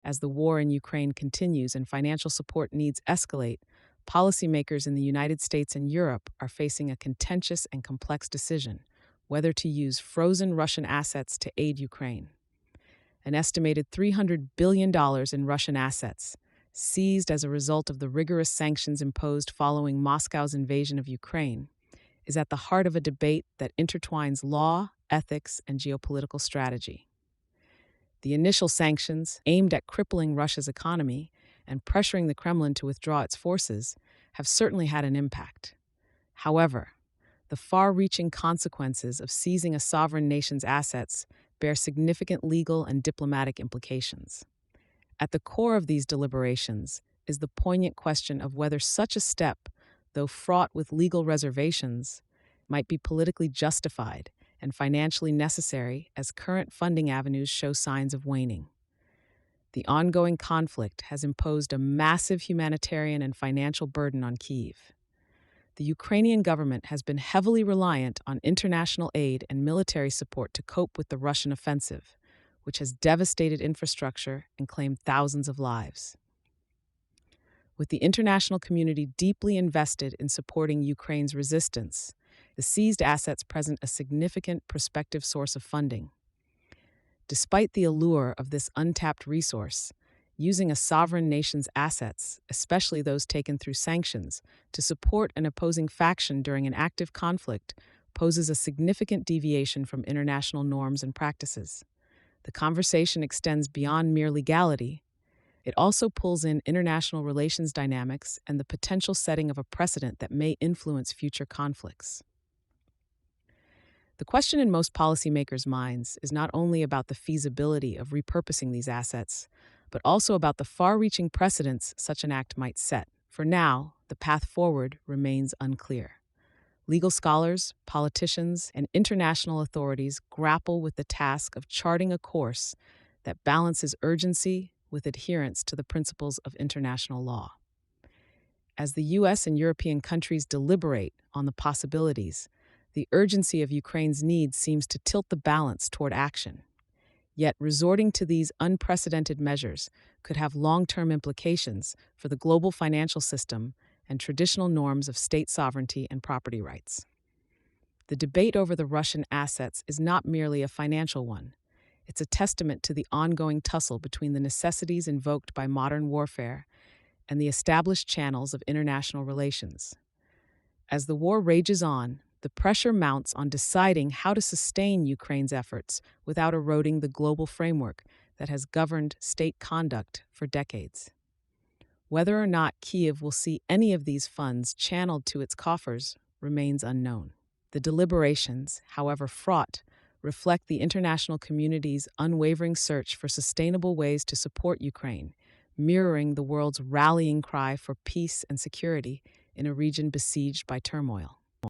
As the war in Ukraine continues and financial support needs escalate, policymakers in the United States and Europe are facing a contentious and complex decision whether to use frozen Russian assets to aid Ukraine. An estimated $300 billion in Russian assets, seized as a result of the rigorous sanctions imposed following Moscow's invasion of Ukraine, is at the heart of a debate that intertwines law, ethics, and geopolitical strategy. The initial sanctions, aimed at crippling Russia's economy and pressuring the Kremlin to withdraw its forces, have certainly had an impact. However, the far-reaching consequences of seizing a sovereign nation's assets bear significant legal and diplomatic implications. At the core of these deliberations is the poignant question of whether such a step, though fraught with legal reservations, might be politically justified and financially necessary as current funding avenues show signs of waning. The ongoing conflict has imposed a massive humanitarian and financial burden on Kyiv. The Ukrainian government has been heavily reliant on international aid and military support to cope with the Russian offensive, which has devastated infrastructure and claimed thousands of lives. With the international community deeply invested in supporting Ukraine's resistance, the seized assets present a significant prospective source of funding. Despite the allure of this untapped resource, using a sovereign nation's assets, especially those taken through sanctions, to support an opposing faction during an active conflict poses a significant deviation from international norms and practices. The conversation extends beyond mere legality. It also pulls in international relations dynamics and the potential setting of a precedent that may influence future conflicts. The question in most policymakers' minds is not only about the feasibility of repurposing these assets, but also about the far-reaching precedents such an act might set. For now, the path forward remains unclear. Legal scholars, politicians, and international authorities grapple with the task of charting a course that balances urgency with adherence to the principles of international law. As the U.S. and European countries deliberate on the possibilities, the urgency of Ukraine's needs seems to tilt the balance toward action. Yet resorting to these unprecedented measures could have long-term implications for the global financial system and traditional norms of state sovereignty and property rights. The debate over the Russian assets is not merely a financial one. It's a testament to the ongoing tussle between the necessities invoked by modern warfare and the established channels of international relations. As the war rages on, the pressure mounts on deciding how to sustain Ukraine's efforts without eroding the global framework that has governed state conduct for decades. Whether or not Kyiv will see any of these funds channeled to its coffers remains unknown. The deliberations, however fraught, reflect the international community's unwavering search for sustainable ways to support Ukraine, mirroring the world's rallying cry for peace and security in a region besieged by turmoil.